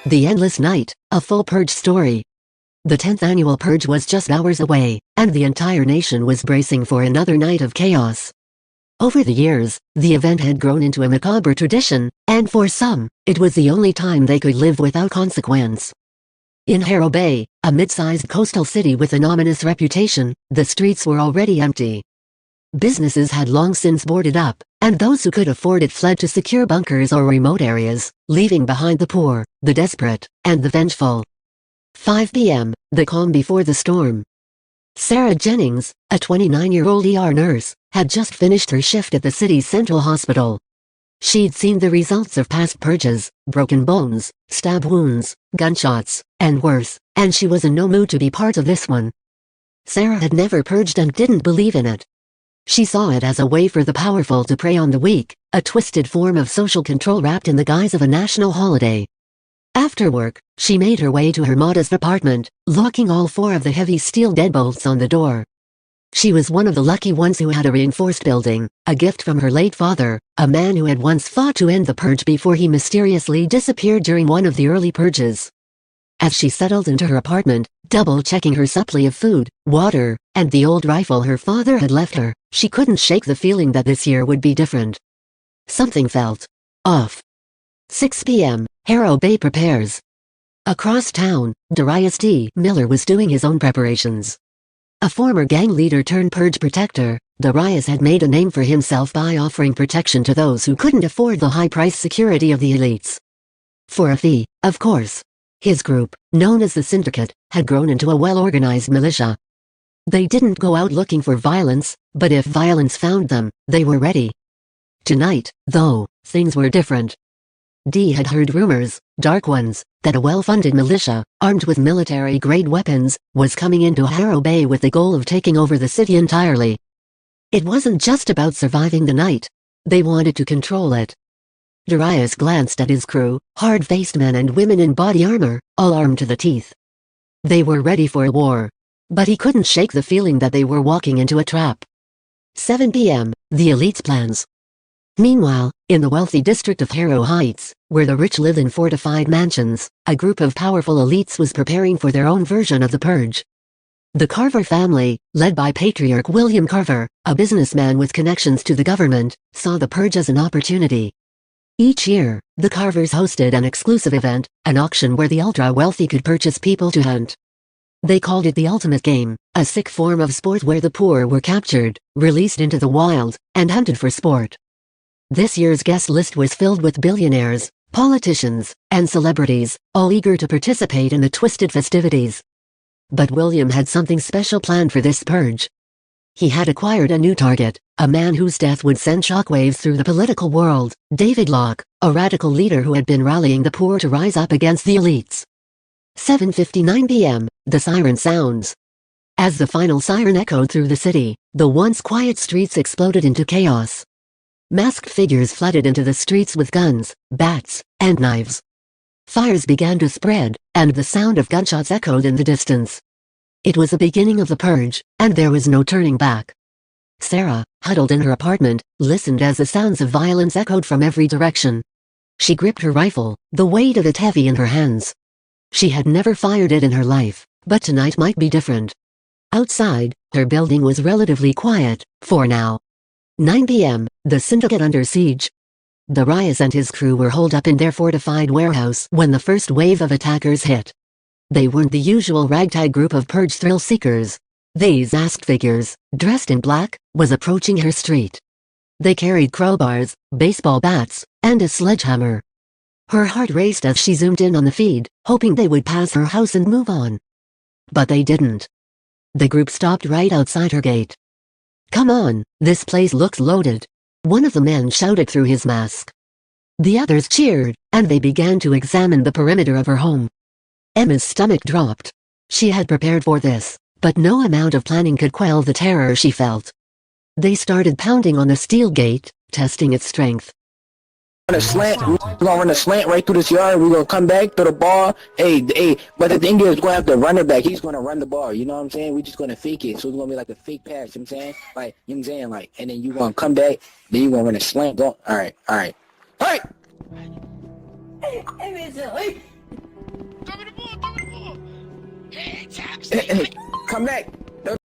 The Endless Night, a full Purge story. The 10th annual Purge was just hours away, and the entire nation was bracing for another night of chaos. Over the years, the event had grown into a macabre tradition, and for some, it was the only time they could live without consequence. In Harrow Bay, a mid-sized coastal city with an ominous reputation, the streets were already empty. Businesses had long since boarded up, and those who could afford it fled to secure bunkers or remote areas, leaving behind the poor, the desperate, and the vengeful. 5 p.m., the calm before the storm. Sarah Jennings, a 29-year-old ER nurse, had just finished her shift at the city's central hospital. She'd seen the results of past purges, broken bones, stab wounds, gunshots, and worse, and she was in no mood to be part of this one. Sarah had never purged and didn't believe in it. She saw it as a way for the powerful to prey on the weak, a twisted form of social control wrapped in the guise of a national holiday. After work, she made her way to her modest apartment, locking all 4 of the heavy steel deadbolts on the door. She was one of the lucky ones who had a reinforced building, a gift from her late father, a man who had once fought to end the purge before he mysteriously disappeared during one of the early purges. As she settled into her apartment, double-checking her supply of food, water, and the old rifle her father had left her, she couldn't shake the feeling that this year would be different. Something felt off. 6 p.m., Harrow Bay prepares. Across town, Darius D. Miller was doing his own preparations. A former gang leader turned purge protector, Darius had made a name for himself by offering protection to those who couldn't afford the high-priced security of the elites. For a fee, of course. His group, known as the Syndicate, had grown into a well-organized militia. They didn't go out looking for violence, but if violence found them, they were ready. Tonight, though, things were different. D had heard rumors, dark ones, that a well-funded militia, armed with military-grade weapons, was coming into Harrow Bay with the goal of taking over the city entirely. It wasn't just about surviving the night. They wanted to control it. Darius glanced at his crew, hard-faced men and women in body armor, all armed to the teeth. They were ready for a war. But he couldn't shake the feeling that they were walking into a trap. 7 p.m., the elite's plans. Meanwhile, in the wealthy district of Harrow Heights, where the rich live in fortified mansions, a group of powerful elites was preparing for their own version of the purge. The Carver family, led by patriarch William Carver, a businessman with connections to the government, saw the purge as an opportunity. Each year, the Carvers hosted an exclusive event, an auction where the ultra-wealthy could purchase people to hunt. They called it the ultimate game, a sick form of sport where the poor were captured, released into the wild, and hunted for sport. This year's guest list was filled with billionaires, politicians, and celebrities, all eager to participate in the twisted festivities. But William had something special planned for this purge. He had acquired a new target, a man whose death would send shockwaves through the political world, David Locke, a radical leader who had been rallying the poor to rise up against the elites. 7:59 p.m., the siren sounds. As the final siren echoed through the city, the once quiet streets exploded into chaos. Masked figures flooded into the streets with guns, bats, and knives. Fires began to spread, and the sound of gunshots echoed in the distance. It was the beginning of the purge, and there was no turning back. Sarah, huddled in her apartment, listened as the sounds of violence echoed from every direction. She gripped her rifle, the weight of it heavy in her hands. She had never fired it in her life, but tonight might be different. Outside, her building was relatively quiet, for now. 9 p.m., the Syndicate under siege. Darius and his crew were holed up in their fortified warehouse when the first wave of attackers hit. They weren't the usual ragtag group of purge thrill-seekers. These masked figures, dressed in black, was approaching her street. They carried crowbars, baseball bats, and a sledgehammer. Her heart raced as she zoomed in on the feed, hoping they would pass her house and move on. But they didn't. The group stopped right outside her gate. "Come on, this place looks loaded," one of the men shouted through his mask. The others cheered, and they began to examine the perimeter of her home. Emma's stomach dropped. She had prepared for this, but no amount of planning could quell the terror she felt. They started pounding on the steel gate, testing its strength. run a slant. We're gonna run a slant right through this yard. We're gonna come back to the ball. Hey, but the thing is, we're gonna have to run it back. He's gonna run the ball. You know what I'm saying? We're just gonna fake it. So it's gonna be like a fake pass. You know what I'm saying? Like, you know what I'm saying? Like, and then you gonna come back. Then you gonna run a slant. Go. All right. Hey, Mitchell. Throw me the ball. Hey, taps. Hey, come back.